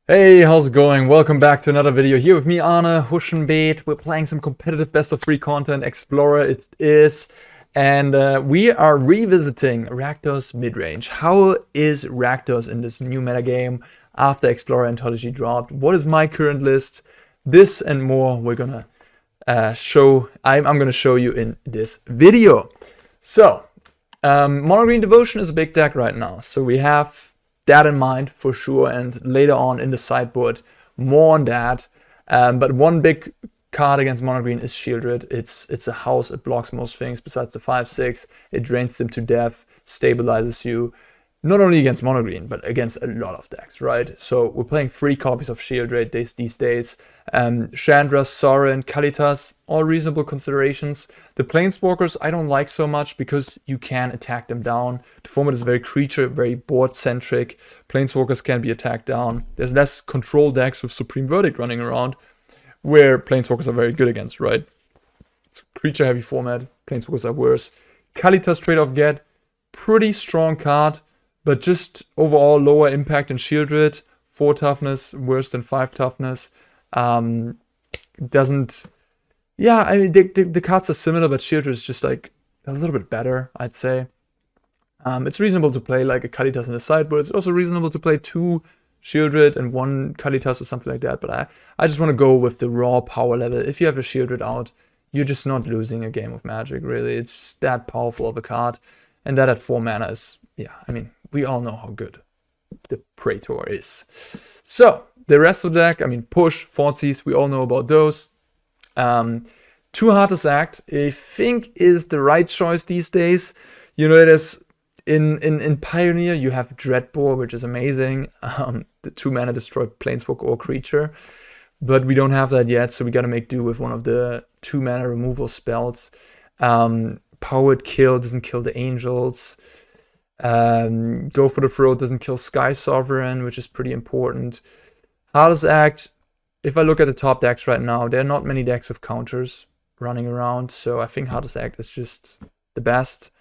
Hey, how's it going? Welcome back to another video here with me, Arne Huschenbeet. We're playing some competitive best of 3 content, Explorer it is. And we are revisiting RAKDOS midrange. How is RAKDOS in this new metagame after Explorer Anthology dropped? What is my current list? This and more we're gonna I'm gonna show you in this video. So, Mono Green Devotion is a big deck right now. So we have that in mind for sure, and later on in the sideboard more on that. But one big card against mono green is Sheoldred. It's a house, it blocks most things besides the 5/6. It drains them to death, stabilizes you, not only against mono green but against a lot of decks, right? So we're playing 3 copies of Sheoldred these days. Chandra, Sorin, Kalitas, all reasonable considerations. The Planeswalkers I don't like so much because you can attack them down. The format is very creature, very board-centric. Planeswalkers can be attacked down. There's less control decks with Supreme Verdict running around, where Planeswalkers are very good against, right? It's creature-heavy format. Planeswalkers are worse. Kalitas trade-off get, pretty strong card, but just overall lower impact than Sheoldred. 4 toughness, worse than 5 toughness. Doesn't... Yeah, I mean, the cards are similar, but Sheoldred is just like a little bit better, I'd say. It's reasonable to play like a Kalitas in the sideboard. It's also reasonable to play 2 Sheoldred and 1 Kalitas or something like that, but I just want to go with the raw power level. If you have a Sheoldred out, you're just not losing a game of Magic, really. It's just that powerful of a card, and that at 4 mana is, yeah, I mean, we all know how good the Praetor is. So, the rest of the deck, I mean, Push, Thoughtseize, we all know about those. 2 Heartless Act, I think, is the right choice these days. You know, it is in Pioneer, you have Dreadbore, which is amazing. The 2 mana destroy Planeswalker or creature. But we don't have that yet, so we gotta make do with one of the 2 mana removal spells. Powered Kill doesn't kill the Angels. Go for the Throat doesn't kill Skysovereign, which is pretty important. Heartless Act, if I look at the top decks right now, there are not many decks with counters running around, so I think Heartless Act is just the best.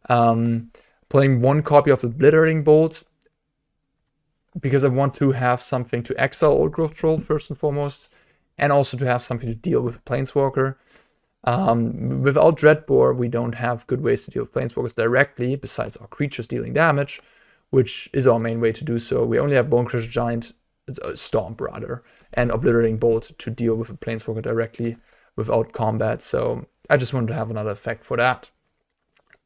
Playing 1 copy of Obliterating Bolt, because I want to have something to exile Old Growth Troll first and foremost, and also to have something to deal with Planeswalker. Without Dreadbore, we don't have good ways to deal with Planeswalkers directly, besides our creatures dealing damage, which is our main way to do so. We only have Bonecrusher Giant, it's a Stomp rather, and Obliterating Bolt to deal with a Planeswalker directly without combat, so I just wanted to have another effect for that.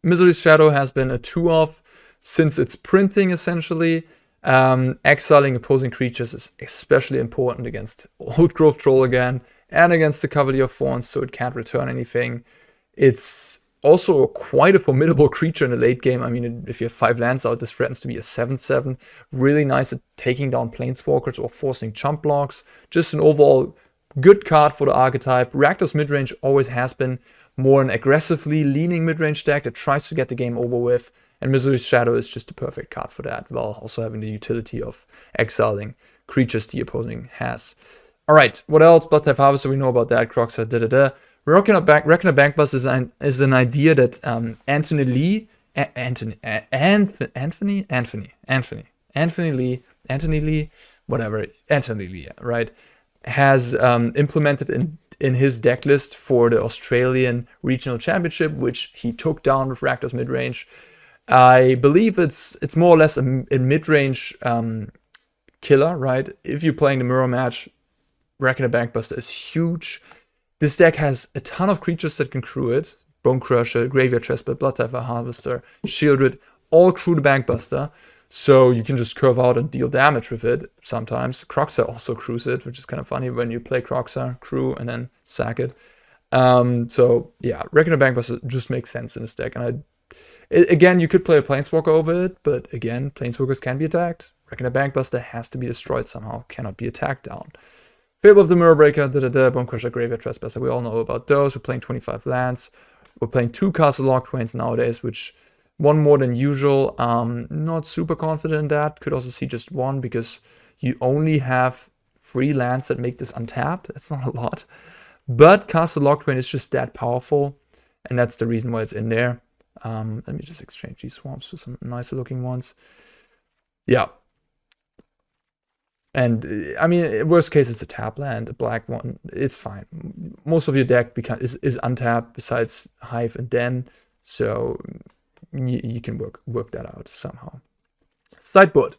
Misery's Shadow has been a 2-off since its printing, essentially. Exiling opposing creatures is especially important against Old Growth Troll again, and against the Cavalier of Thorns, so it can't return anything. It's also quite a formidable creature in the late game. I mean, if you have 5 lands out, this threatens to be a 7/7. Really nice at taking down Planeswalkers or forcing chump blocks. Just an overall good card for the archetype. RAKDOS midrange always has been more an aggressively leaning midrange deck that tries to get the game over with, and Misery's Shadow is just the perfect card for that, while also having the utility of exiling creatures the opposing has. Alright, what else? Bloodtithe Harvester, we know about that. Kroxa, Reckoner Bankbuster is an idea that Anthony Lee, right, has implemented in his deck list for the Australian Regional Championship, which he took down with RAKDOS midrange. I believe it's more or less a mid-range killer, right? If you're playing the mirror match, Reckoner Bankbuster is huge. This deck has a ton of creatures that can crew it. Bonecrusher, Graveyard Trespasser, Bloodtithe Harvester, Sheoldred, all crew the Bankbuster. So you can just curve out and deal damage with it sometimes. Kroxa also crews it, which is kind of funny when you play Kroxa, crew, and then sack it. So yeah, Reckoner Bankbuster just makes sense in this deck. And again, you could play a Planeswalker over it, but again, Planeswalkers can be attacked. Reckoner Bankbuster has to be destroyed somehow, cannot be attacked down. Fable of the Mirror Breaker, Bonecrusher, Graveyard Trespasser, we all know about those. We're playing 25 lands. We're playing 2 Castle Locthwains nowadays, which 1 more than usual. Not super confident in that. Could also see just 1 because you only have 3 lands that make this untapped. That's not a lot. But Castle Locthwain is just that powerful, and that's the reason why it's in there. Let me just exchange these swamps for some nicer looking ones. Yeah. And I mean, worst case, it's a tap land, a black one. It's fine. Most of your deck is untapped besides Hive and Den, so you can work that out somehow. Sideboard.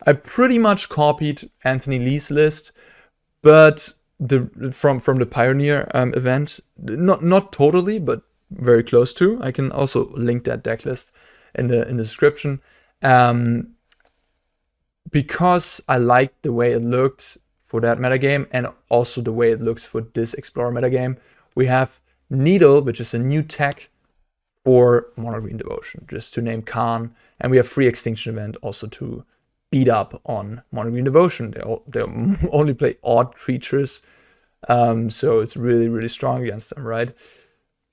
I pretty much copied Anthony Lee's list, but from the Pioneer event, not totally, but very close to. I can also link that deck list in the description. Because I liked the way it looked for that metagame and also the way it looks for this Explorer metagame, we have Needle, which is a new tech for Mono Green Devotion, just to name Khan, and we have free Extinction Event also to beat up on Mono Green Devotion. They only play odd creatures, so it's really, really strong against them, right?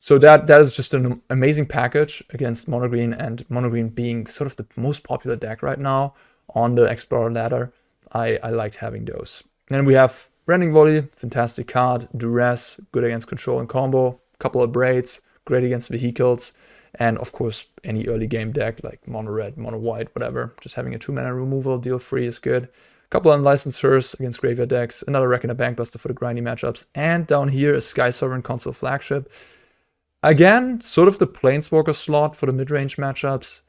So that is just an amazing package against Mono Green, and Mono Green being sort of the most popular deck right now on the Explorer ladder. I liked having those. Then we have Rending Volley, fantastic card. Duress, good against control and combo. Couple of Braids, great against vehicles. And of course, any early game deck like mono red, mono white, whatever. Just having a 2-mana removal, deal free is good. Couple of Unlicensed against graveyard decks. Another Reckoner Bankbuster for the grindy matchups. And down here, a Skysovereign Consul Flagship. Again, sort of the Planeswalker slot for the mid-range matchups.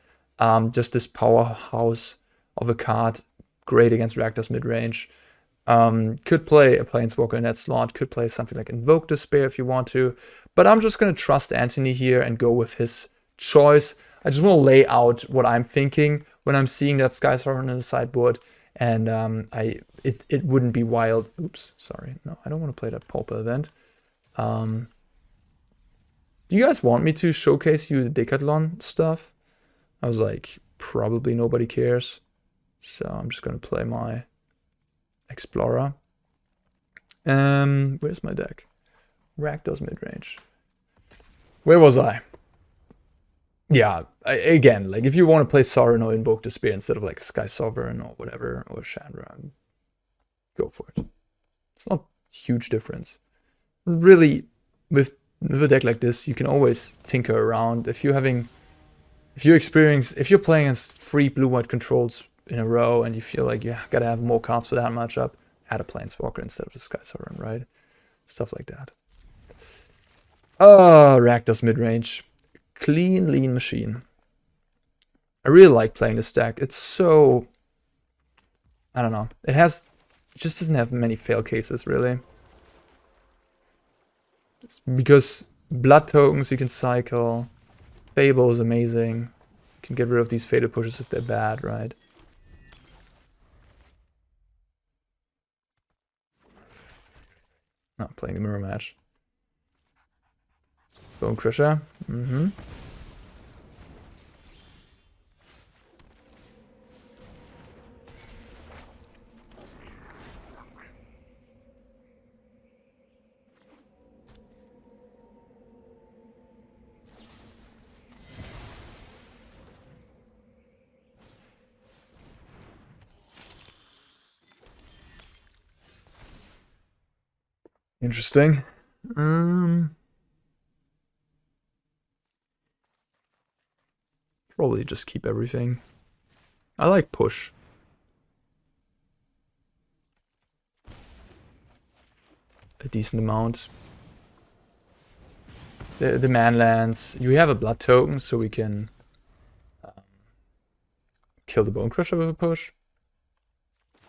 Just this powerhouse of a card, great against RAKDOS mid-range. Could play a Planeswalker in that slot, could play something like Invoke Despair if you want to, but I'm just going to trust Anthony here and go with his choice. I just want to lay out what I'm thinking when I'm seeing that Skysovereign in the sideboard, and it wouldn't be wild. Oops, sorry. No, I don't want to play that Pauper event. Do you guys want me to showcase you the Decathlon stuff? I was like, probably nobody cares. So I'm just going to play my Explorer. Where's my deck? RAKDOS midrange. Where was I? Yeah, again, like if you want to play Sorin or Invoke Despair instead of like Skysovereign or whatever, or Chandra, go for it. It's not a huge difference. Really, with a deck like this, you can always tinker around. If you're playing against 3 blue-white controls in a row and you feel like you gotta have more cards for that matchup, add a Planeswalker instead of the Skysovereign, right? Stuff like that. RAKDOS midrange. Clean, lean machine. I really like playing this deck. It's so... I don't know. It just doesn't have many fail cases, really. It's because blood tokens you can cycle. Fable is amazing. You can get rid of these fatal pushes if they're bad, right? Not playing the mirror match. Bonecrusher. Interesting. Probably just keep everything. I like push. A decent amount. The man lands. You have a blood token, so we can kill the Bonecrusher with a push. I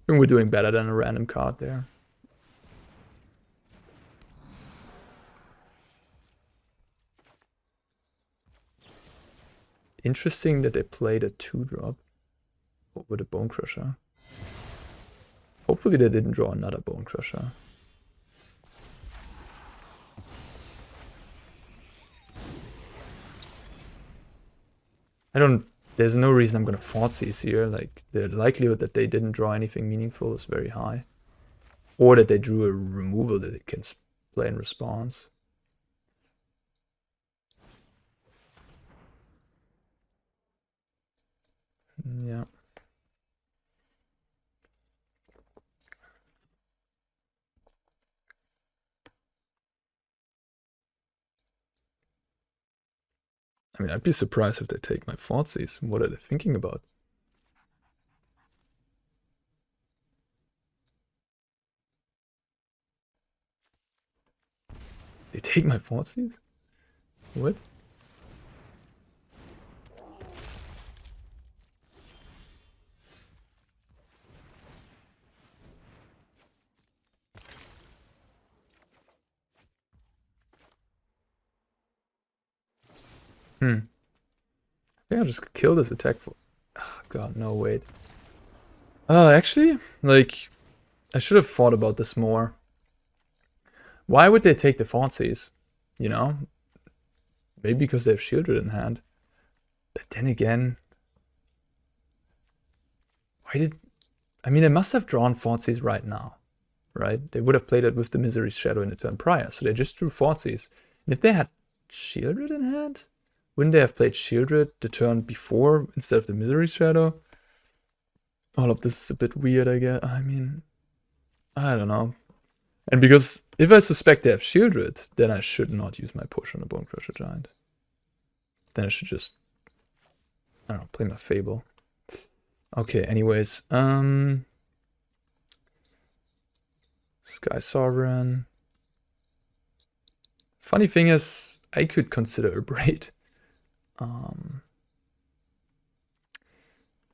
think we're doing better than a random card there. Interesting that they played a 2-drop over the Bonecrusher. Hopefully they didn't draw another Bonecrusher. There's no reason I'm gonna Thoughtseize here. Like, the likelihood that they didn't draw anything meaningful is very high. Or that they drew a removal that it can play in response. Yeah. I mean, I'd be surprised if they take my Thoughtseize. What are they thinking about? They take my Thoughtseize? What? I think I'll just kill this attack for... Oh, God, no, wait. Actually, like, I should have thought about this more. Why would they take the Thoughtseize? You know? Maybe because they have Sheoldred in hand. But then again... Why did... I mean, they must have drawn Thoughtseize right now. Right? They would have played it with the Misery's Shadow in the turn prior. So they just drew Thoughtseize. And if they had Sheoldred in hand... Wouldn't they have played Sheoldred the turn before instead of the Misery's Shadow? All of this is a bit weird, I guess. I mean, I don't know. And because if I suspect they have Sheoldred, then I should not use my push on the Bonecrusher Giant. Then I should just, I don't know, play my Fable. Okay, anyways. Skysovereign. Funny thing is, I could consider a Braid.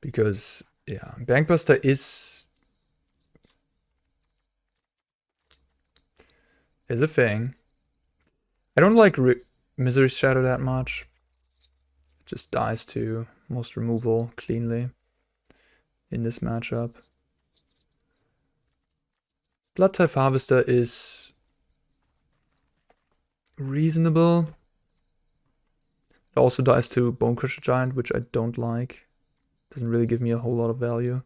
Because, yeah, Bankbuster is a thing. I don't like Misery's Shadow that much. It just dies to most removal cleanly in this matchup. Bloodtithe Harvester is reasonable. It also dies to Bonecrusher Giant, which I don't like. Doesn't really give me a whole lot of value.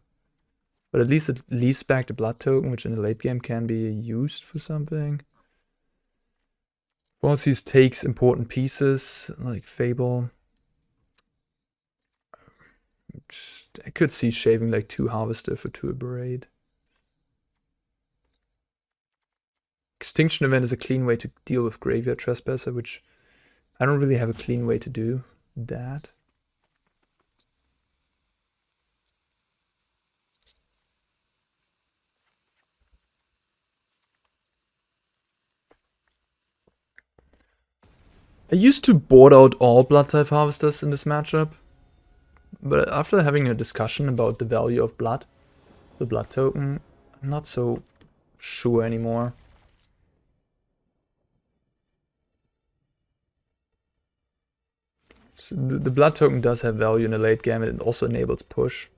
But at least it leaves back the blood token, which in the late game can be used for something. Thoughtseize takes important pieces, like Fable. I could see shaving like 2 Harvester for 2 Braid. Extinction Event is a clean way to deal with Graveyard Trespasser, which I don't really have a clean way to do that. I used to board out all Bloodtithe Harvesters in this matchup, but after having a discussion about the value of blood, the blood token, I'm not so sure anymore. So the blood token does have value in the late game, and it also enables push.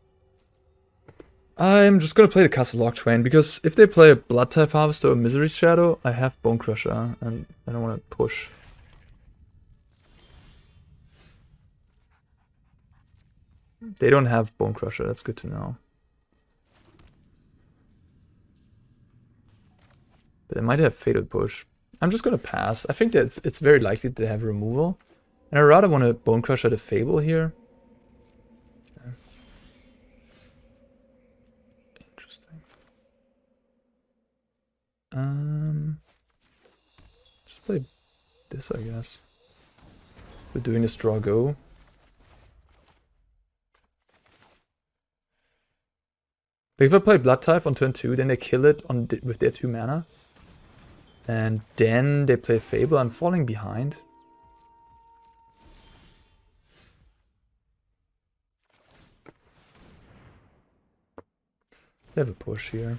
I'm just gonna play the Castle Locthwain, because if they play a Bloodtithe Harvester or Misery's Shadow, I have Bonecrusher, and I don't want to push. They don't have Bonecrusher, that's good to know. But they might have Fatal Push. I'm just gonna pass. I think that it's very likely that they have removal. And I rather want to Bonecrusher the Fable here. Okay. Interesting. Just play this, I guess. We're doing this draw go. Like if I play Bloodtithe on turn 2, then they kill it on with their 2 mana. And then they play Fable. I'm falling behind. They have a push here.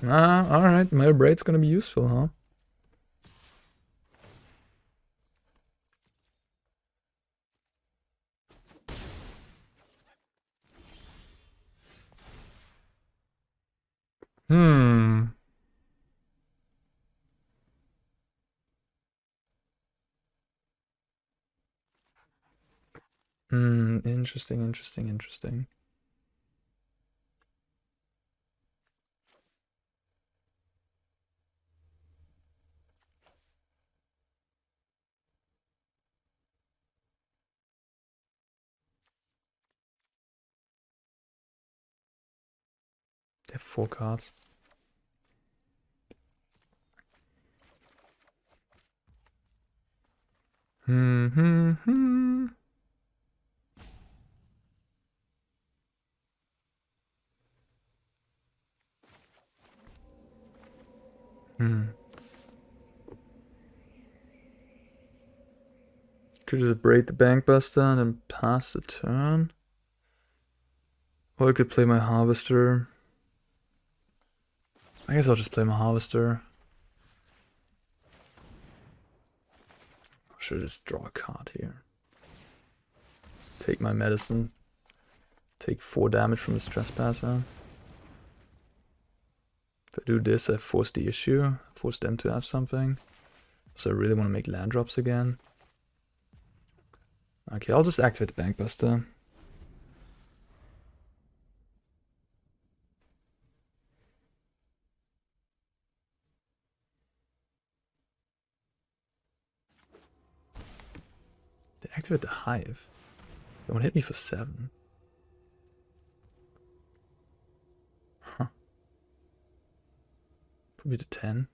Alright, my Braid's gonna be useful, huh? Interesting. They have 4 cards. Hmm. Could just break the Bankbuster and then pass the turn. Or I could play my Harvester. I guess I'll just play my Harvester. I should just draw a card here. Take my medicine. Take 4 damage from this Trespasser. If I do this, I force the issue. I force them to have something. So I really want to make land drops again. Okay, I'll just activate the Bankbuster. They activate the Hive. They want to hit me for 7. Huh. Probably to 10.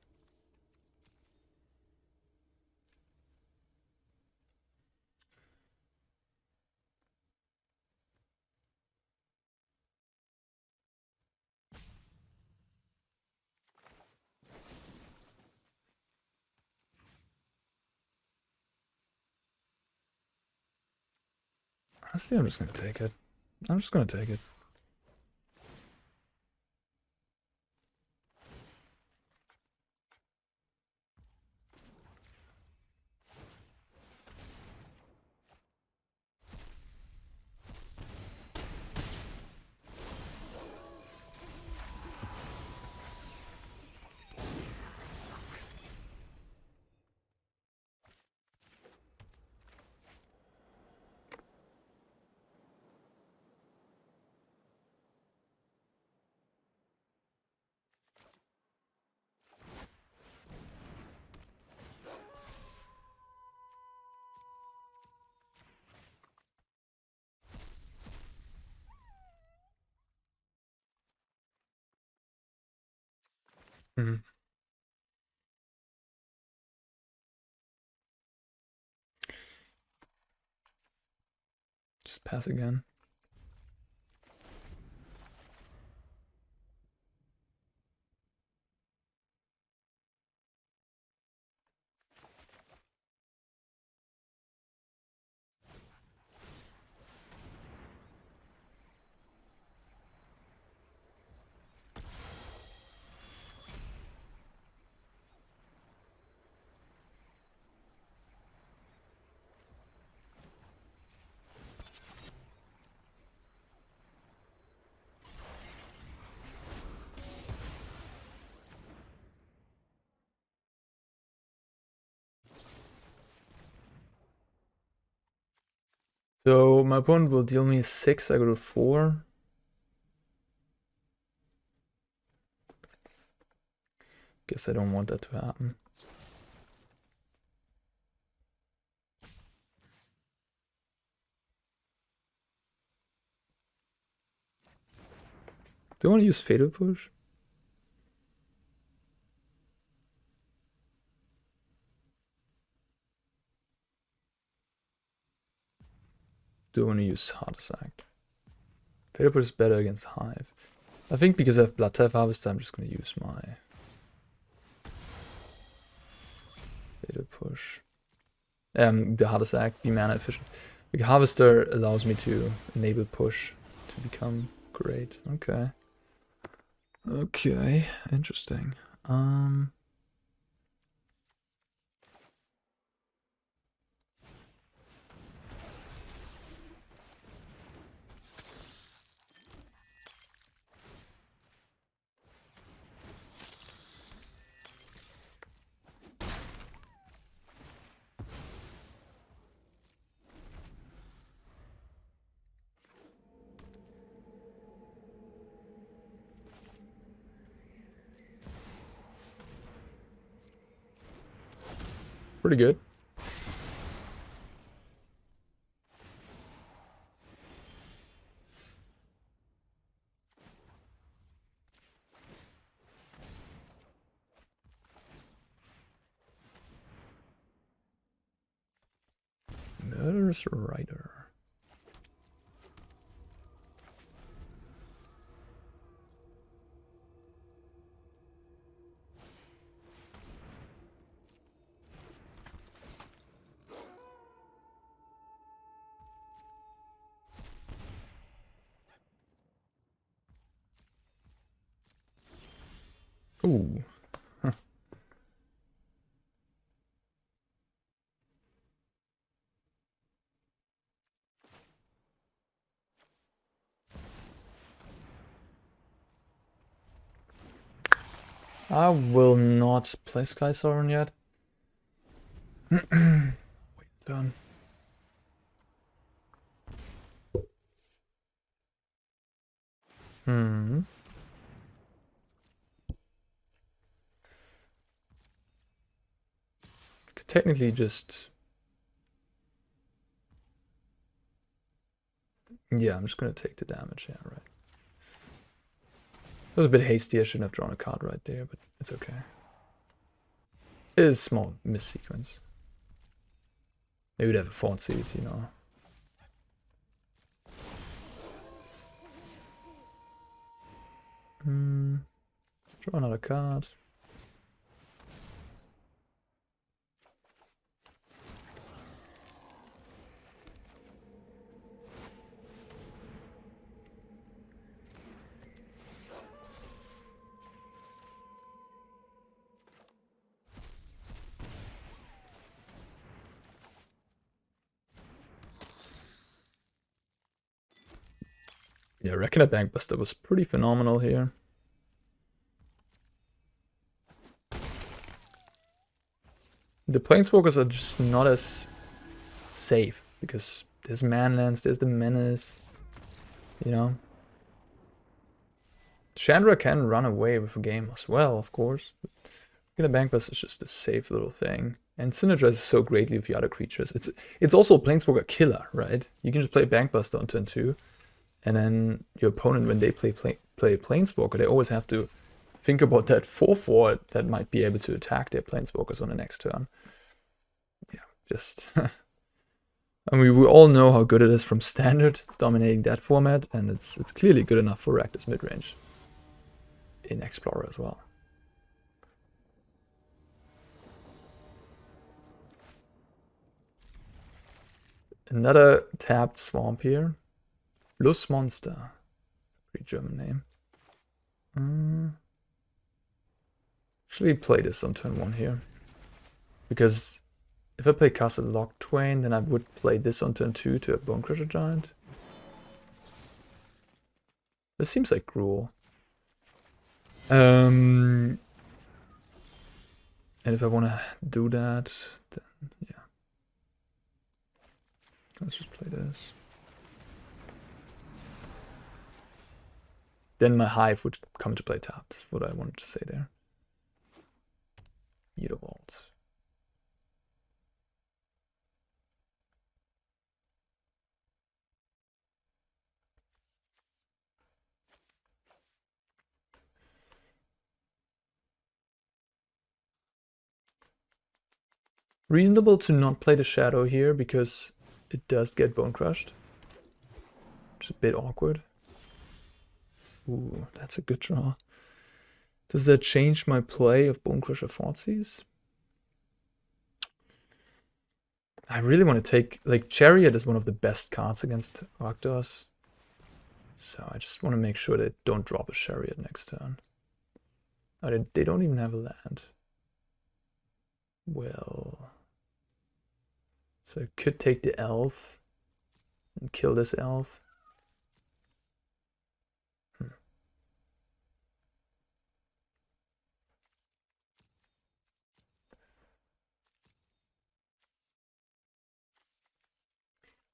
Honestly, I'm just gonna take it. I'm just gonna take it. Mhm. Just pass again. So my opponent will deal me 6, I go to 4. Guess I don't want that to happen. Do I want to use Fatal Push? Do I want to use Heartless Act? Fatal Push is better against Hive. I think because I have Bloodtithe Harvester, I'm just going to use my Fatal Push. The Heartless Act, be mana efficient. The Harvester allows me to enable push to become great. Okay. Okay, interesting. Pretty good. Rider's Rider. Ooh. Huh. I will not play Skysovereign yet. Wait, turn. Could technically just... Yeah, I'm just gonna take the damage, yeah, right. That was a bit hasty, I shouldn't have drawn a card right there, but it's okay. It is a small missequence. Maybe we'd have a Thoughtseize, you know. Let's draw another card. Yeah, Reckoner Bankbuster was pretty phenomenal here. The Planeswalkers are just not as safe, because there's Manlands, there's the Menace, you know. Chandra can run away with a game as well, of course. Reckoner Bankbuster is just a safe little thing. And synergizes so greatly with the other creatures. It's also a Planeswalker killer, right? You can just play Bankbuster on turn 2. And then your opponent, when they play Planeswalker, they always have to think about that 4/4 that might be able to attack their Planeswalkers on the next turn. Yeah, just... I mean, we all know how good it is from Standard. It's dominating that format, and it's clearly good enough for RAKDOS midrange in Explorer as well. Another tapped swamp here. Lus Monster. Pretty German name. Actually play this on turn 1 here. Because if I play Castle Locthwain, then I would play this on turn 2 to a Bonecrusher Giant. This seems like Gruul. And if I want to do that, then yeah. Let's just play this. Then my Hive would come to play tapped. That's what I wanted to say there. Rending Volley. Reasonable to not play the Shadow here because it does get bone crushed. Which is a bit awkward. Ooh, that's a good draw. Does that change my play of Bonecrusher Thoughtseize? I really want to take... Like, Chariot is one of the best cards against RAKDOS. So I just want to make sure they don't drop a Chariot next turn. Oh, they don't even have a land. Well... So I could take the Elf and kill this Elf.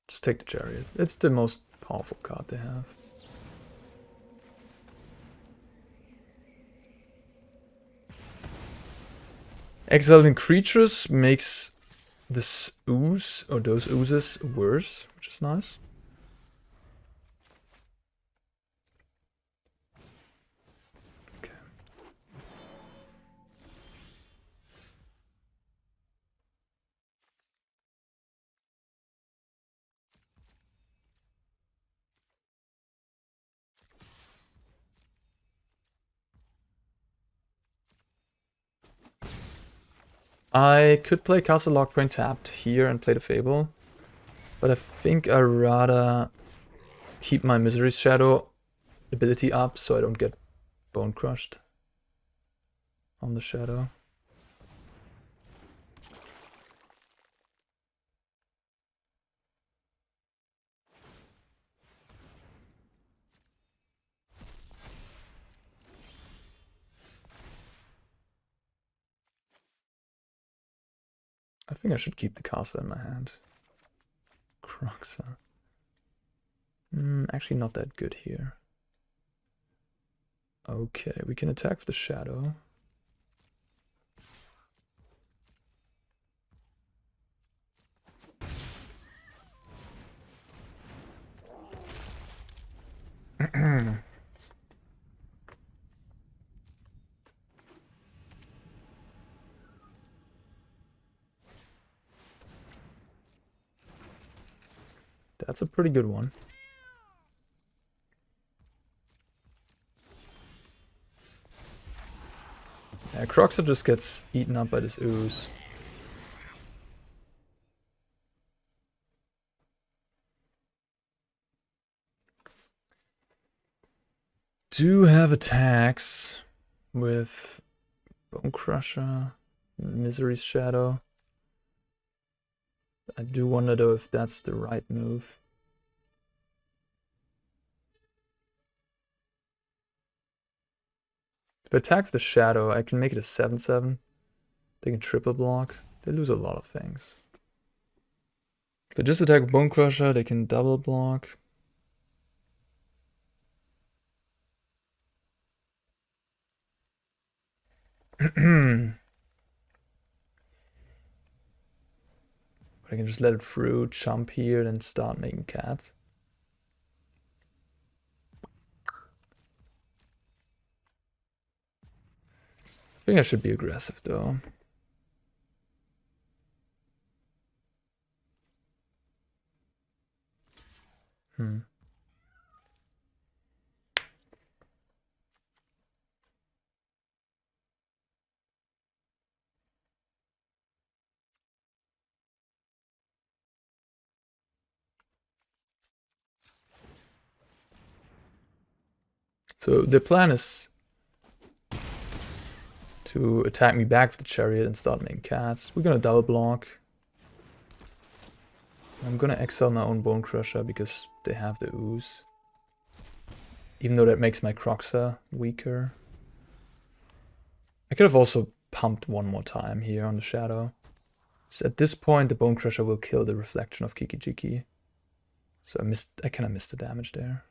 Just take the Chariot. It's the most powerful card they have. Exiling creatures makes this ooze, or those oozes, worse, which is nice. Okay. I could play Castle Locthwain tapped here and play the Fable, but I think I'd rather keep my Misery Shadow ability up so I don't get bone crushed on the Shadow. I think I should keep the castle in my hand. Kroxa. Actually not that good here. Okay, we can attack with the Shadow. That's a pretty good one. Yeah, Kroxa just gets eaten up by this ooze. Do have attacks with Bonecrusher, Misery's Shadow. I do wonder though if that's the right move. If I attack with the Shadow, I can make it a 7/7. They can triple block. They lose a lot of things. If I just attack with Bonecrusher, they can double block. I can just let it through, jump here, then start making cats. I think I should be aggressive though. So the plan is to attack me back with the Chariot and start making cats. We're gonna double block. I'm gonna exile my own Bonecrusher because they have the ooze. Even though that makes my Kroxa weaker. I could have also pumped one more time here on the Shadow. So at this point the Bonecrusher will kill the reflection of Kiki-Jiki. So I kinda missed the damage there.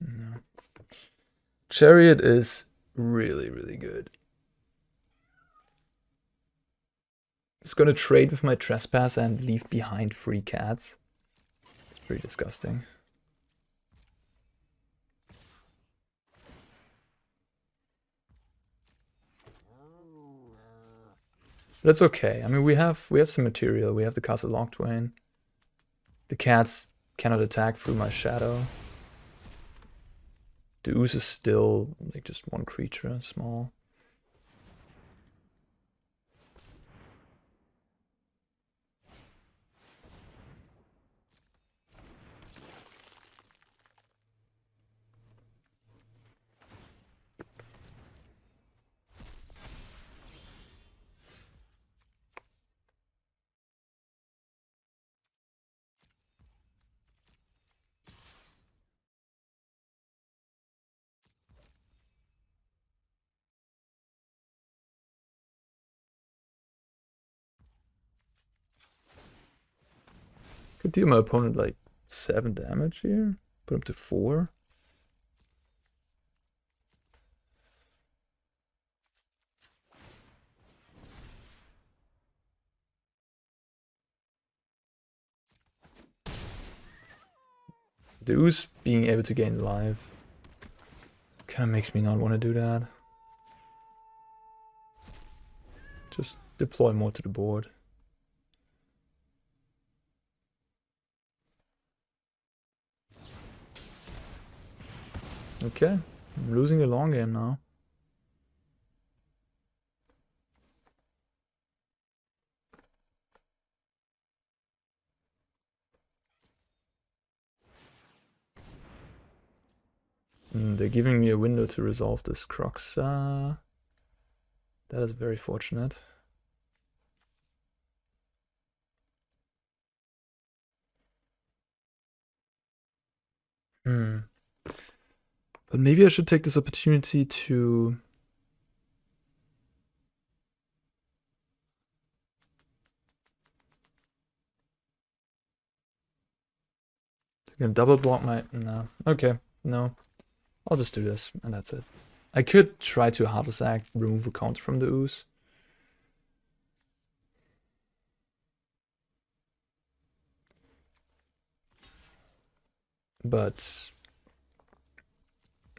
No. Chariot is really, really good. Just gonna trade with my Trespasser and leave behind 3 cats. It's pretty disgusting. But that's okay. I mean, we have some material. We have the Castle Locthwain. The cats cannot attack through my Shadow. The ooze is still like just one creature, small. Could deal my opponent like 7 damage here. Put him to 4. The ooze being able to gain life kind of makes me not want to do that. Just deploy more to the board. Okay, I'm losing the long game now. They're giving me a window to resolve this Kroxa. That is very fortunate. But maybe I should take this opportunity to... It's gonna double block my... No. Okay, no. I'll just do this, and that's it. I could try to Heartless Act, remove a counter from the ooze. But...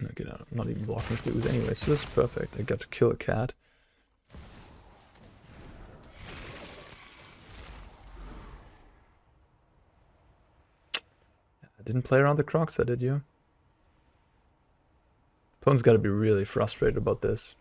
Okay, no, I'm not even blocking the ooze anyway, so this is perfect. I got to kill a cat. I didn't play around the Kroxa, did you? Opponent's gotta be really frustrated about this.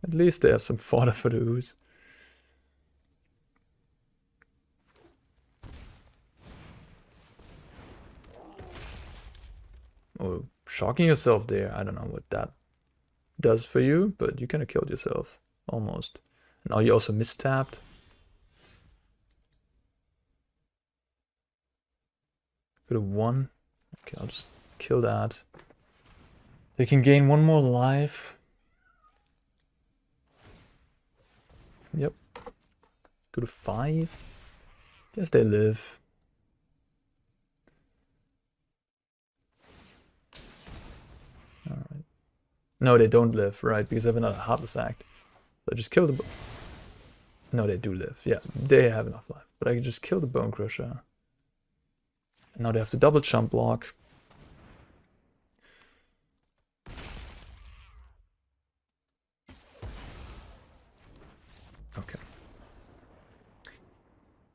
At least they have some fodder for the ooze. Oh, shocking yourself there. I don't know what that does for you, but you kind of killed yourself. Almost. Now you also mistapped. Could have won. Okay, I'll just kill that. They can gain one more life. Yep. Go to 5. Guess they live. Alright. No, they don't live, right? Because I have another Heartless Act. So I just killed the... No, they do live. Yeah, they have enough life. But I can just kill the Bonecrusher. And now they have to double jump block. Okay.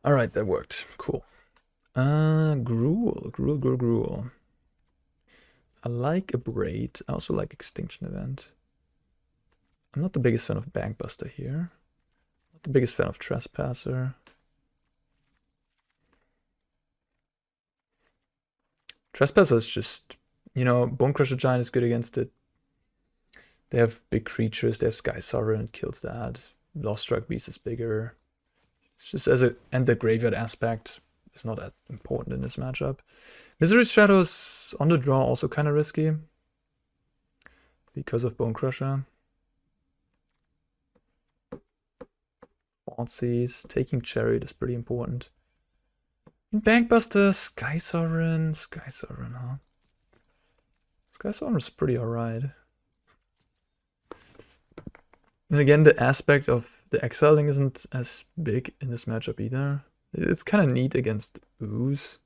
Alright, that worked. Cool. Gruul. I like a Braid. I also like Extinction Event. I'm not the biggest fan of Bankbuster here. Not the biggest fan of Trespasser. Trespasser is just, you know, Bonecrusher Giant is good against it. They have big creatures. They have Skysovereign, it kills that. Lost Strike Beast is bigger. It's just and the Graveyard aspect is not that important in this matchup. Misery's Shadows on the draw also kind of risky because of Bonecrusher. Thoughtseize, taking Chariot is pretty important. In Bankbuster, Skysovereign, huh? Skysovereign is pretty alright. And again, the aspect of the exiling isn't as big in this matchup either. It's kind of neat against ooze.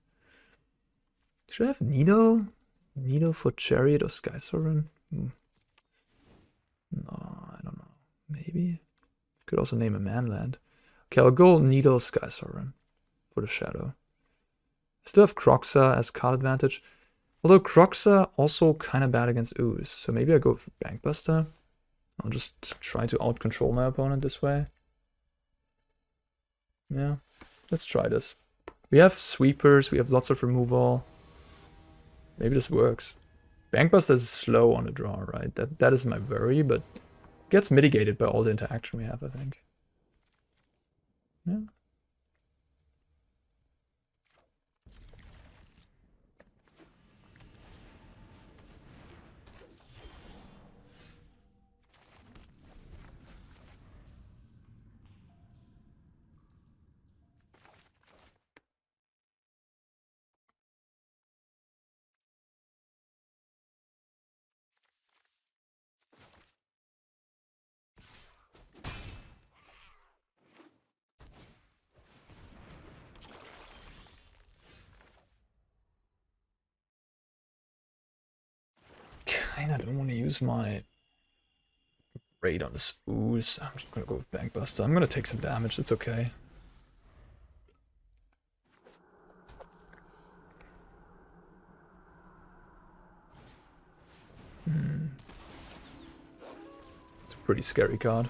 Should I have Needle? Needle for Chariot or Skysovereign? No, I don't know. Maybe. Could also name a manland. Okay, I'll go Needle Skysovereign for the shadow. I still have Kroxa as card advantage. Although Kroxa also kind of bad against ooze. So maybe I go for Bankbuster. I'll just try to out-control my opponent this way. Yeah, let's try this. We have sweepers, we have lots of removal. Maybe this works. Bankbuster is slow on the draw, right? That is my worry, but gets mitigated by all the interaction we have, I think. Yeah. kinda don't want to use my raid on this ooze. I'm just gonna go with Bankbuster. I'm gonna take some damage, it's okay. It's a pretty scary card.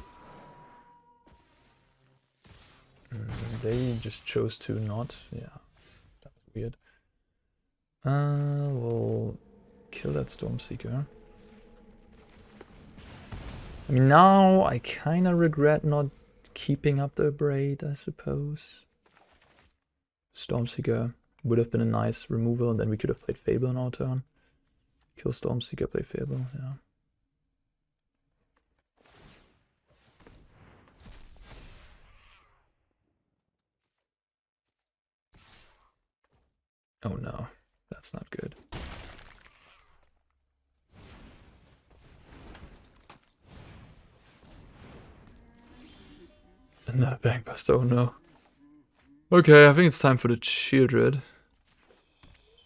They just chose to not. Yeah, that was weird. We'll kill that Stormseeker. I mean, now I kind of regret not keeping up the braid, I suppose. Stormseeker would have been a nice removal, and then we could have played Fable on our turn. Kill Stormseeker, play Fable, yeah. Oh no, that's not good. Another Bankbuster, oh no. Okay, I think it's time for the Sheoldred.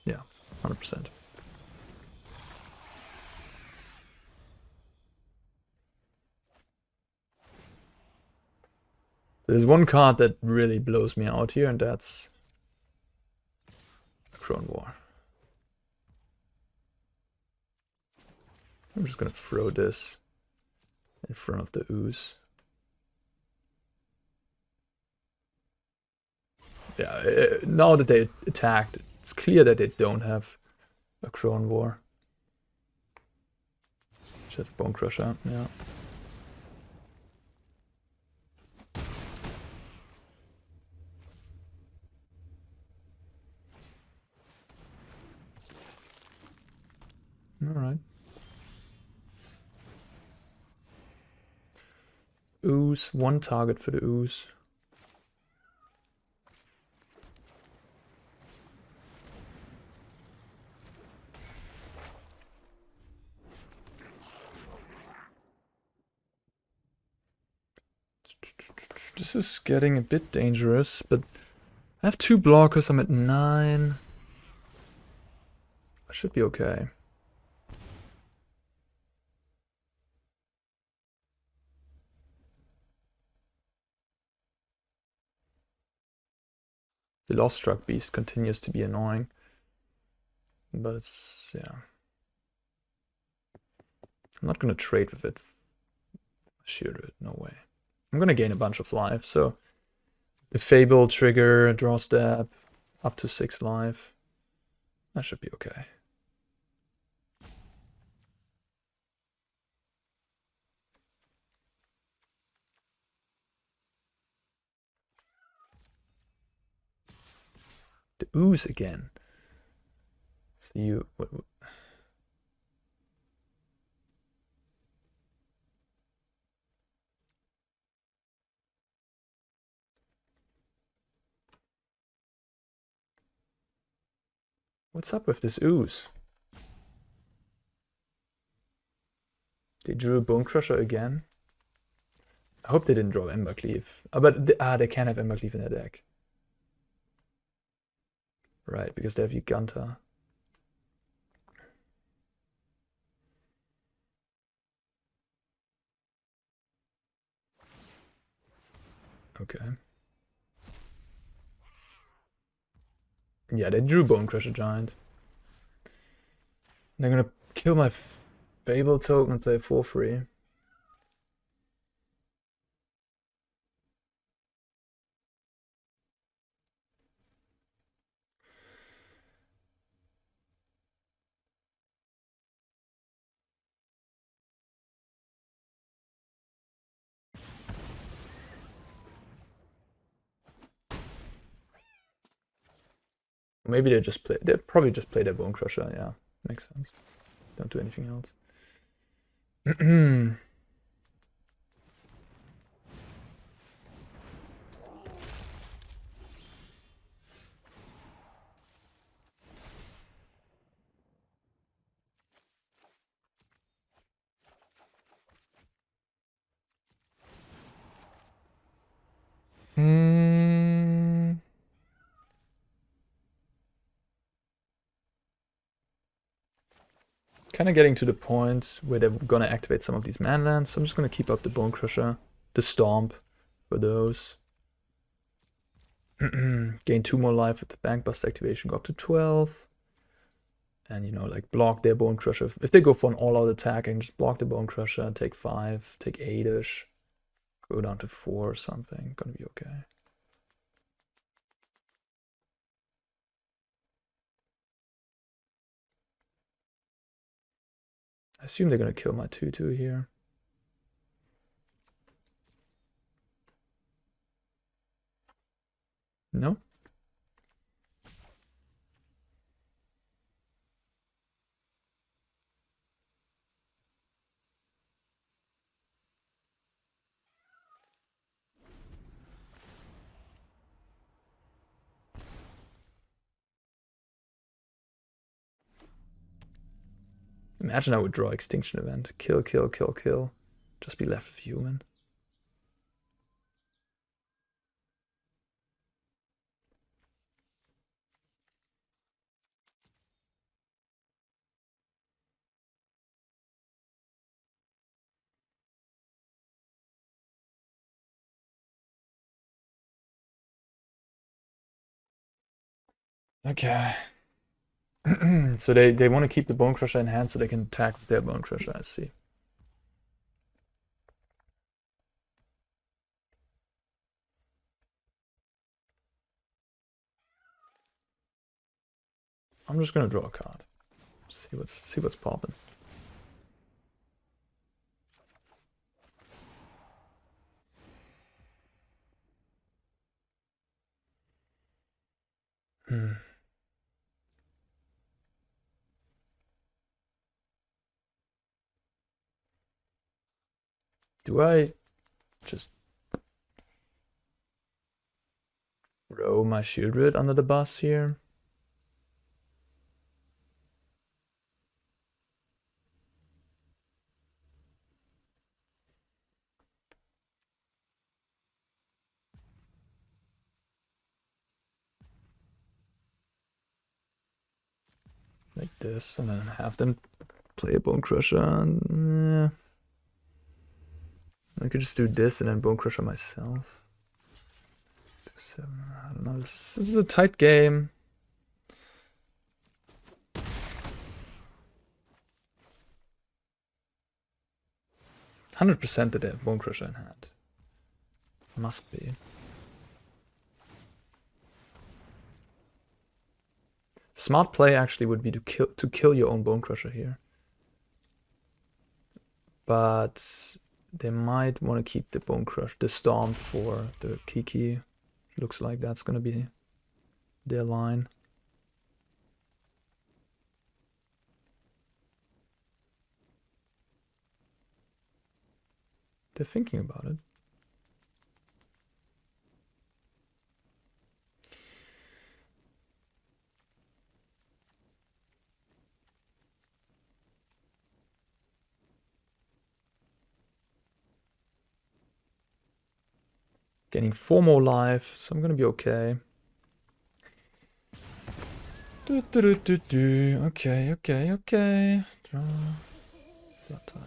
Yeah, 100%. There's one card that really blows me out here, and that's Crone War. I'm just gonna throw this in front of the ooze. Yeah, now that they attacked, it's clear that they don't have a Crone War. Just have Bonecrusher, yeah. Alright. Ooze, one target for the ooze. This is getting a bit dangerous, but I have 2 blockers, I'm at 9. I should be okay. The Lost Struck Beast continues to be annoying. But it's, yeah. I'm not gonna trade with it. Sheoldred, no way. I'm gonna gain a bunch of life, so the Fable trigger, draw step, up to 6 life. That should be okay. The ooze again. So you... What's up with this ooze? They drew a Bonecrusher again. I hope they didn't draw Embercleave. But they can have Embercleave in their deck. Right, because they have Uganta. Okay. Yeah, they drew Bonecrusher Giant. They're gonna kill my Fable token and play 4-3. Maybe they probably just play their Bonecrusher, yeah. Makes sense. Don't do anything else. Kind of getting to the point where they're gonna activate some of these manlands, so I'm just gonna keep up the Bonecrusher, the Stomp for those. Gain 2 more life with the Bankbuster activation, go up to 12. And, you know, like block their Bonecrusher. If they go for an all-out attack, I can just block the Bonecrusher, take 5, take 8-ish, go down to 4 or something. Gonna be okay. I assume they're gonna kill my 2/2 here. No? Imagine I would draw Extinction Event. Kill, kill, kill, kill. Just be left with human. Okay. So they want to keep the Bonecrusher in hand so they can attack with their Bonecrusher, I see. I'm just gonna draw a card. See what's popping. Do I just throw my Sheoldred under the bus here? Like this, and then have them play a Bonecrusher. And, I could just do this and then Bonecrusher myself. 2/7. I don't know. This is a tight game. %100% that they have Bonecrusher in hand. Must be. Smart play actually would be to kill your own Bonecrusher here. But they might want to keep the Bonecrusher, the Stomp for the Kiki. Looks like that's gonna be their line. They're thinking about it. Getting 4 more life, so I'm gonna be okay. Okay. Draw. Bloodtithe.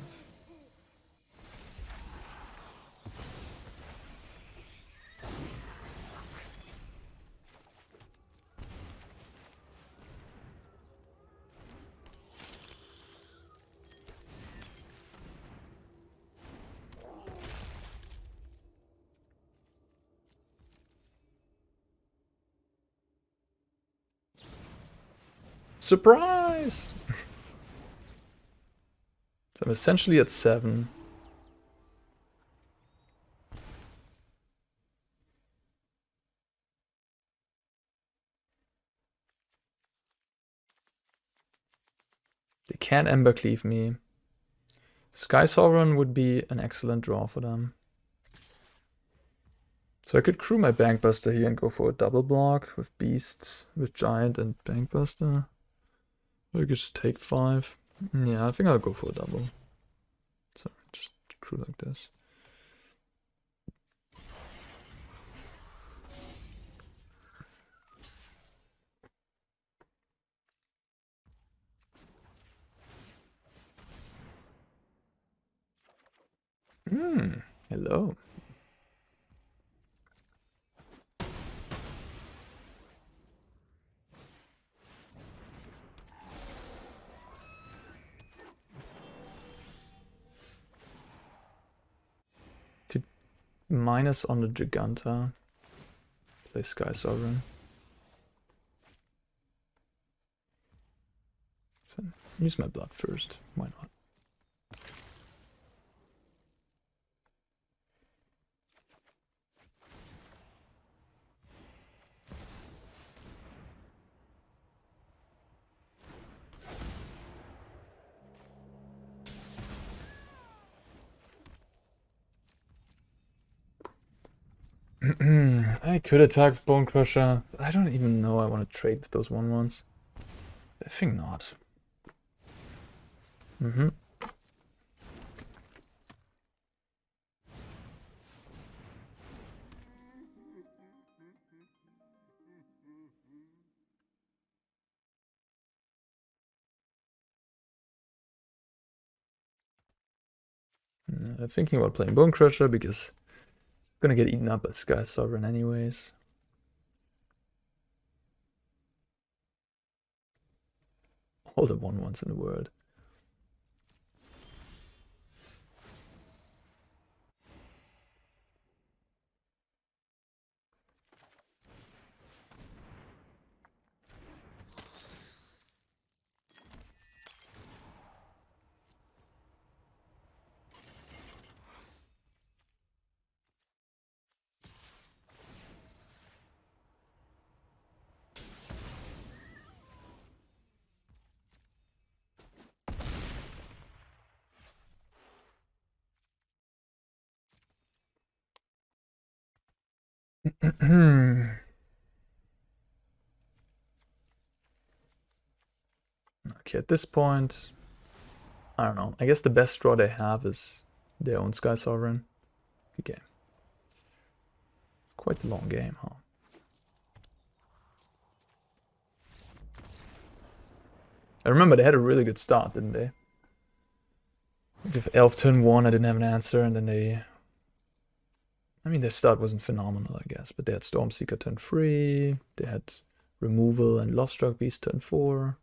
Surprise! So I'm essentially at 7. They can't Embercleave me. Skysovereign would be an excellent draw for them. So I could crew my Bankbuster here and go for a double block with Beast, with Giant and Bankbuster. Or I could just take 5. Yeah, I think I'll go for a double. So just crew like this. Hello. Could minus on the Giganta. Play Skysovereign. So use my blood first. Why not? I could attack with Bonecrusher, but I don't even know I want to trade with those 1/1s. I think not. Thinking about playing Bonecrusher because I'm gonna get eaten up by Skysovereign anyways. All the 1/1s in the world. Okay, at this point, I don't know. I guess the best draw they have is their own Skysovereign. Good game. It's quite a long game, huh? I remember they had a really good start, didn't they? If Elf turn 1, I didn't have an answer, and then they... I mean, their start wasn't phenomenal, I guess, but they had Stormseeker turn 3, they had Removal and Lovestruck Beast turn 4.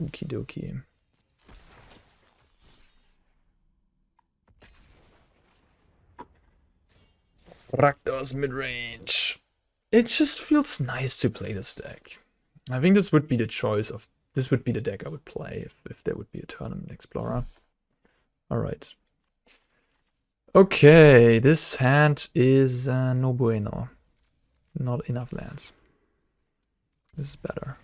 Okie dokie. RAKDOS midrange. It just feels nice to play this deck. I think this would be the choice of... This would be the deck I would play if there would be a Tournament Explorer. Alright. Okay, this hand is no bueno. Not enough lands. This is better.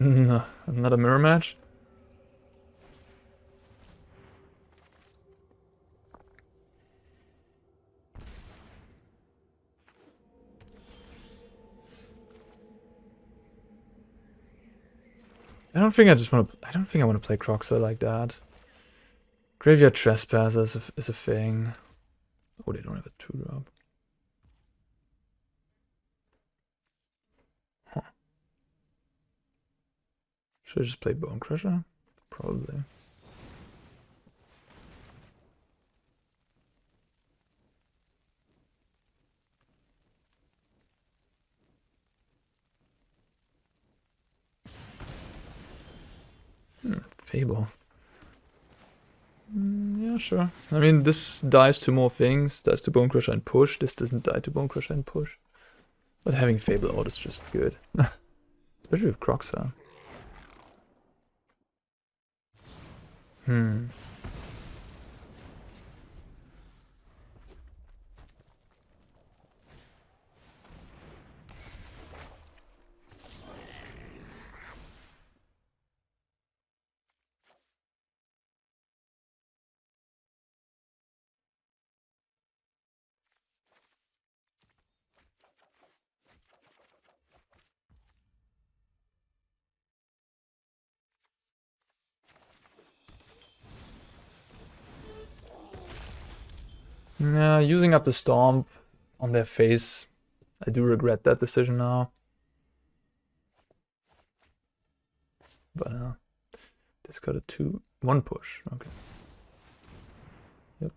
No, not a mirror match? I don't think I just want to... I don't think I want to play Kroxa like that. Graveyard Trespasser is a thing. Oh, they don't have a 2-drop. Huh. Should I just play Bonecrusher? Probably. Fable. Yeah, sure. I mean, this dies to more things. Dies to Bonecrusher and push. This doesn't die to Bonecrusher and push. But having Fable out is just good. Especially with Kroxa. Yeah, using up the Stomp on their face. I do regret that decision now. But discard a 2-1 push. Okay. Yep.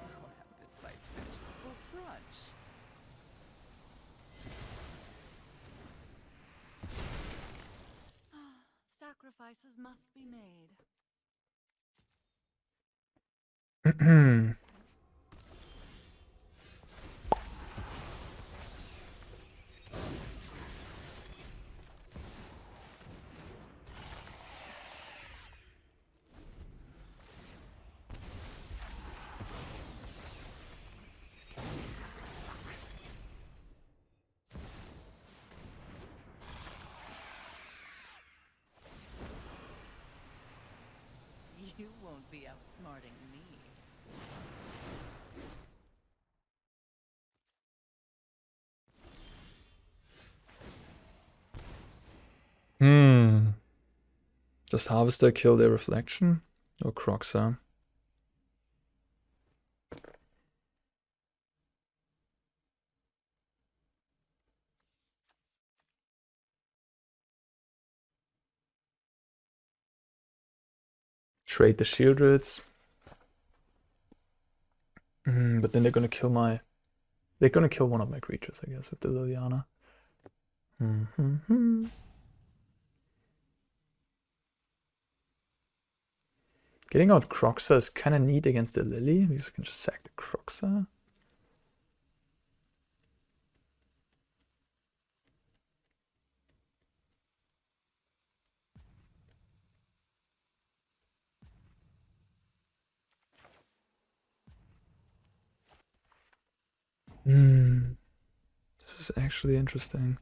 I'll have this fight finished before brunch. Sacrifices must be made. You won't be outsmarting me. Does Harvester kill their reflection? Or Kroxa? Trade the Sheoldreds. But then they're gonna kill my... They're gonna kill one of my creatures, I guess, with the Liliana. Getting out Kroxa is kind of neat against the Lily, because I can just sack the Kroxa. This is actually interesting.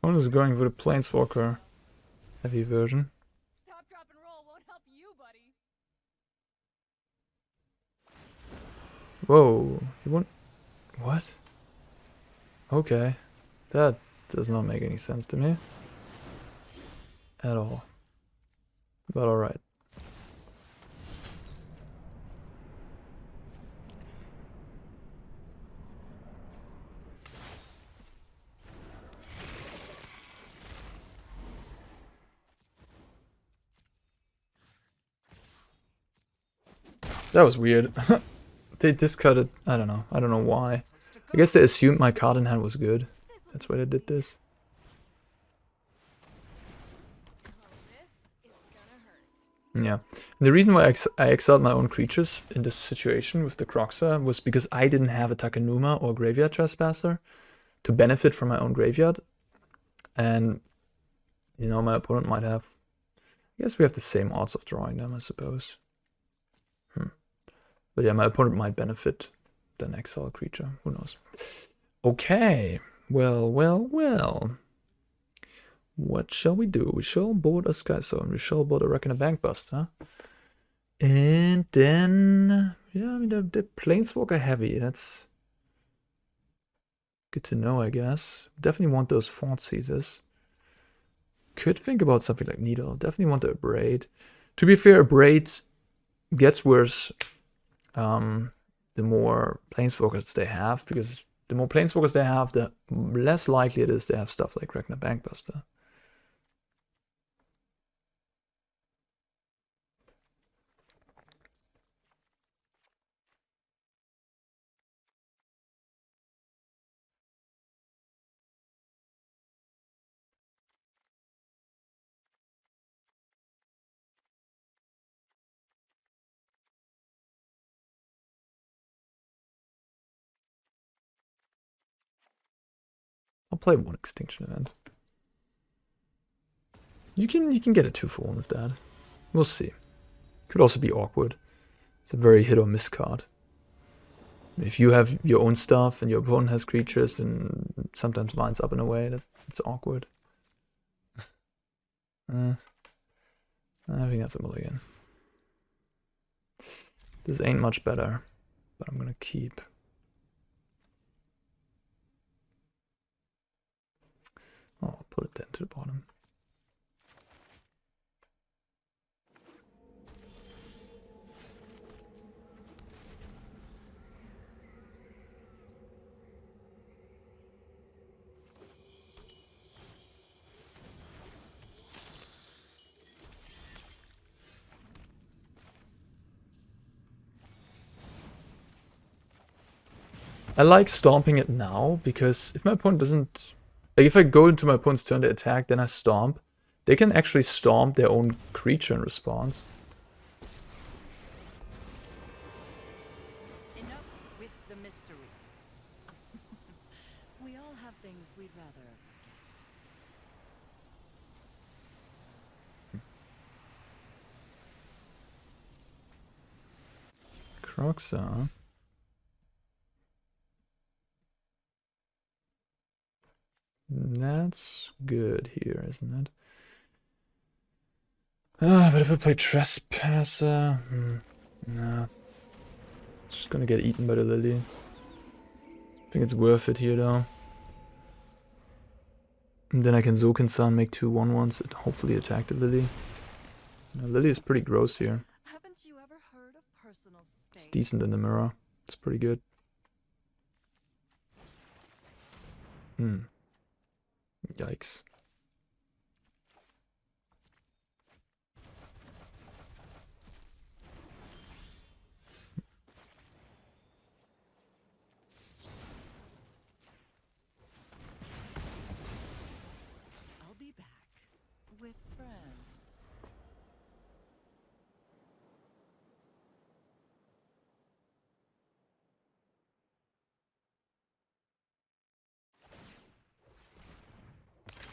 One is going for the Planeswalker heavy version. Stop, drop, and roll won't help you, buddy. Whoa, you want... What? Okay. That does not make any sense to me. At all. But alright. That was weird. They discarded... I don't know. I don't know why. I guess they assumed my card in hand was good. That's why they did this. Yeah. And the reason why I exiled my own creatures in this situation with the Kroxa was because I didn't have a Takenuma or Graveyard Trespasser to benefit from my own graveyard. And, you know, my opponent might have... I guess we have the same odds of drawing them, I suppose. But yeah, my opponent might benefit than exile creature. Who knows? Okay. Well. What shall we do? We shall board a Skysovereign. We shall board a Reckoner Bankbuster. And then... Yeah, I mean, they're Planeswalker heavy. That's good to know, I guess. Definitely want those Thoughtseizes. Could think about something like Needle. Definitely want to Abrade. To be fair, Abrade gets worse the more Planeswalkers they have, because the more Planeswalkers they have, the less likely it is they have stuff like Reckoner Bankbuster. play one Extinction Event. You can get a 2-for-1 with that. We'll see. Could also be awkward. It's a very hit or miss card. If you have your own stuff and your opponent has creatures, then sometimes lines up in a way that it's awkward. I think that's a mulligan. This ain't much better, but I'm gonna keep. Oh, I'll put it then to the bottom. I like stomping it now, because if my opponent doesn't... Like, if I go into my opponent's turn to attack, then I stomp, they can actually stomp their own creature in response. Enough with the mysteries. We all have things we'd rather forget. Kroxa. That's good here, isn't it? But if I play Trespasser... nah. Just gonna get eaten by the Lily. I think it's worth it here, though. And then I can Sokenzan, make 2 1/1s, and hopefully attack the Lily. Lily is pretty gross here. Haven't you ever heard of personal space? It's decent in the mirror. It's pretty good. Yikes. I'll be back with friends.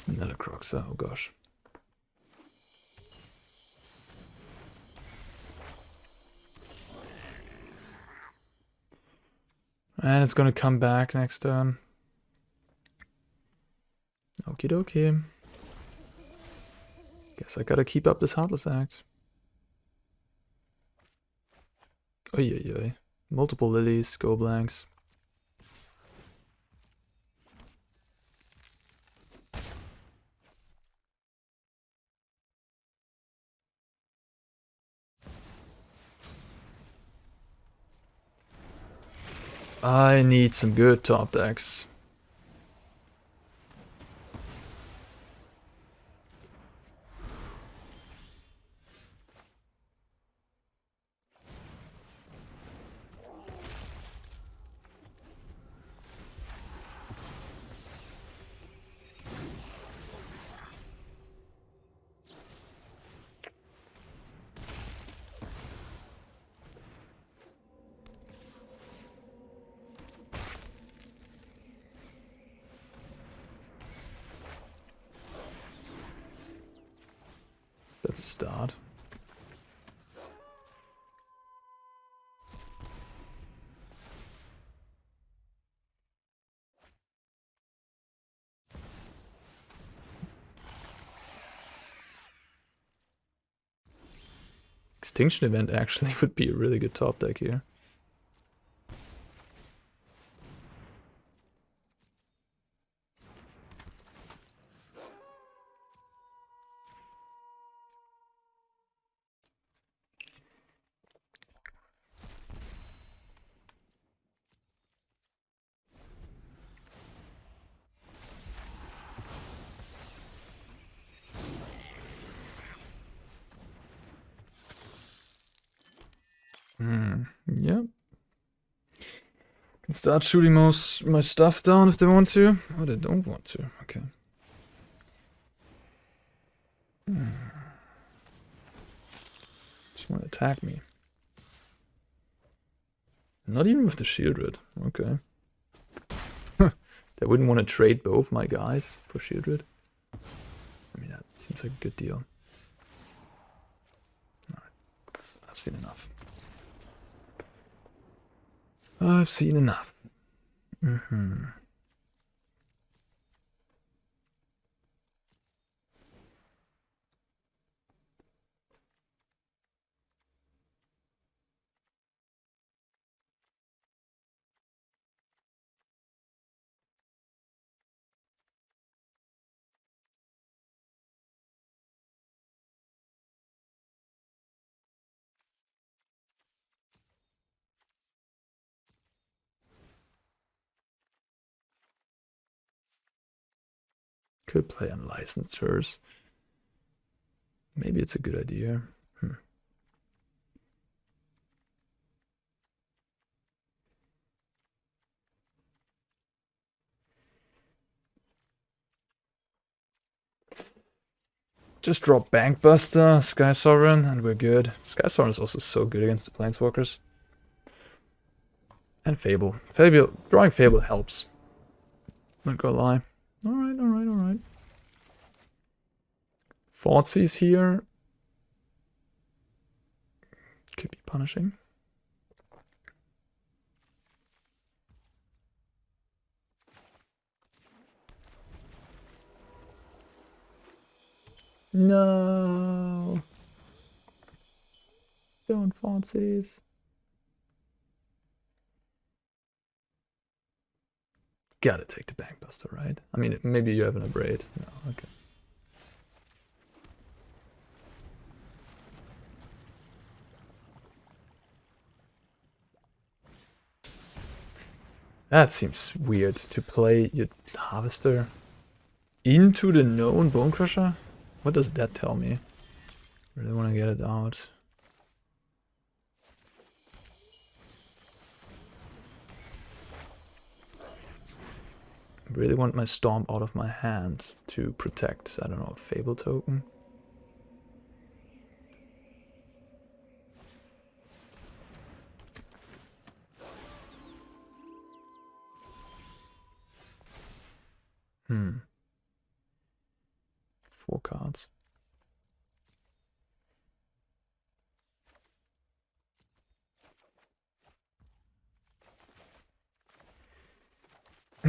Another Kroxa, oh gosh. And it's gonna come back next turn. Okie dokie. Guess I gotta keep up this Heartless Act. Oy. Multiple lilies, go blanks. I need some good top decks. That's a start. Extinction Event actually would be a really good top deck here. Yep. Can start shooting my stuff down if they want to. Oh, they don't want to. Okay. Just want to attack me. Not even with the Sheoldred. Okay. They wouldn't want to trade both my guys for Sheoldred. I mean, that seems like a good deal. Alright, I've seen enough. I've seen enough. Could play Unlicensed Hers. Maybe it's a good idea. Just drop Bankbuster, Skysovereign, and we're good. Skysovereign is also so good against the Planeswalkers. And Fable. Drawing Fable helps. Not gonna lie. Alright, alright, alright. Thoughtseize here. Could be punishing. No. Don't Thoughtseize. Gotta take the Bankbuster, right? I mean, maybe you have an Abrade. No, okay. That seems weird to play your Harvester into the known Bonecrusher? What does that tell me? Really want to get it out. Really want my Stomp out of my hand to protect, I don't know, a Fable token. Hmm. 4 cards. I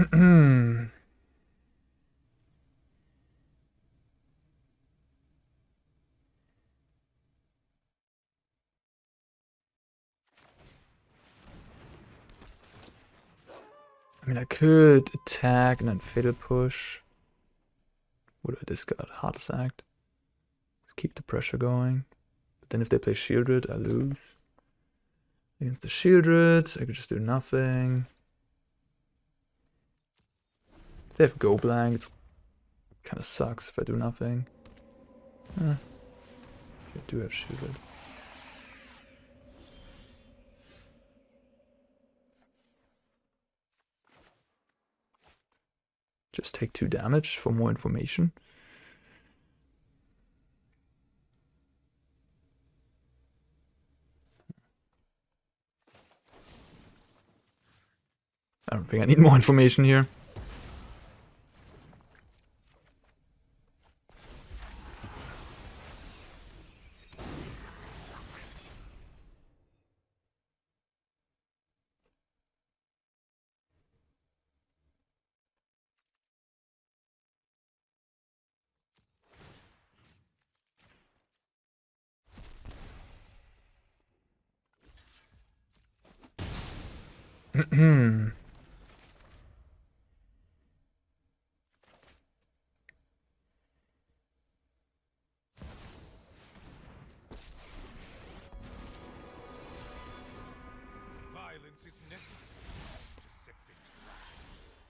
mean, I could attack and then Fatal Push. What do I discard? Heartless Act. Let's keep the pressure going. But then if they play Sheoldred, I lose. Against the Sheoldred, I could just do nothing. If they have Go Blank, it kind of sucks if I do nothing. I do have Sheoldred. Just take 2 damage for more information. I don't think I need more information here.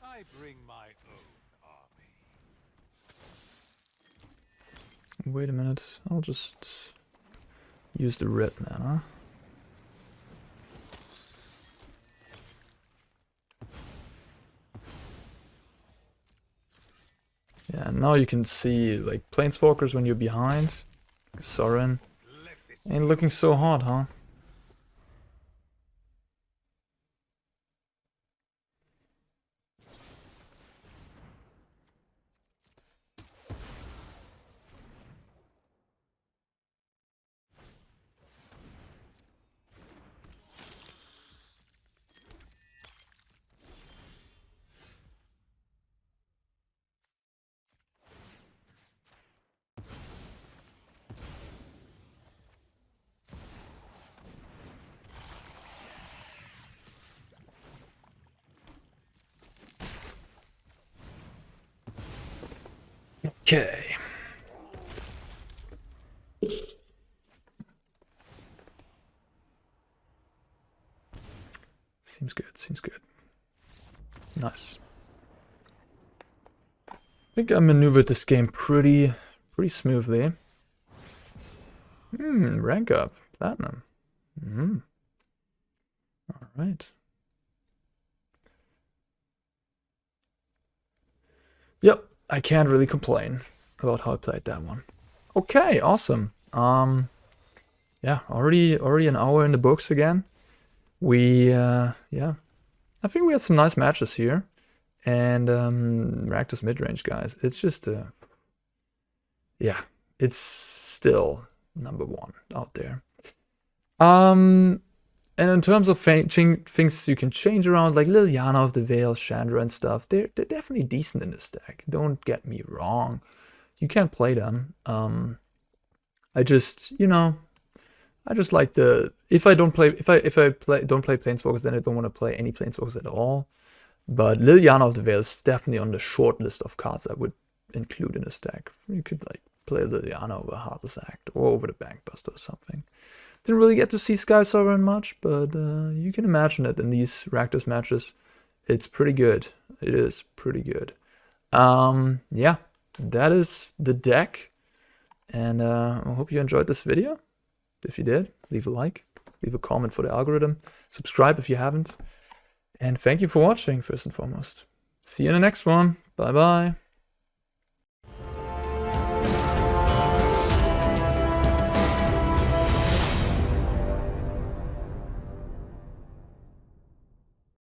I bring my own army. Wait a minute, I'll just use the red mana. Yeah, now you can see, like, Planeswalkers when you're behind. Sorin. Ain't looking so hot, huh? Okay. Seems good, seems good. Nice. I think I maneuvered this game pretty smoothly. Rank up. Platinum. Alright. Yep, I can't really complain about how I played that one. Okay, awesome. Yeah, already an hour in the books again. We yeah, I think we had some nice matches here, and RAKDOS mid-range, guys. It's just yeah, it's still #1 out there. And in terms of things you can change around, like Liliana of the Veil, Chandra and stuff, they're definitely decent in this deck. Don't get me wrong. You can play them. I just, you know, I just like the if I don't play Planeswalkers, then I don't want to play any Planeswalkers at all. But Liliana of the Veil is definitely on the short list of cards I would include in this deck. You could like play Liliana over Heartless Act or over the Bankbuster or something. Didn't really get to see Skysovereign much, but you can imagine it in these RAKDOS matches. It's pretty good. It is pretty good. Yeah, that is the deck. And I hope you enjoyed this video. If you did, leave a like, leave a comment for the algorithm, subscribe if you haven't. And thank you for watching, first and foremost. See you in the next one. Bye-bye.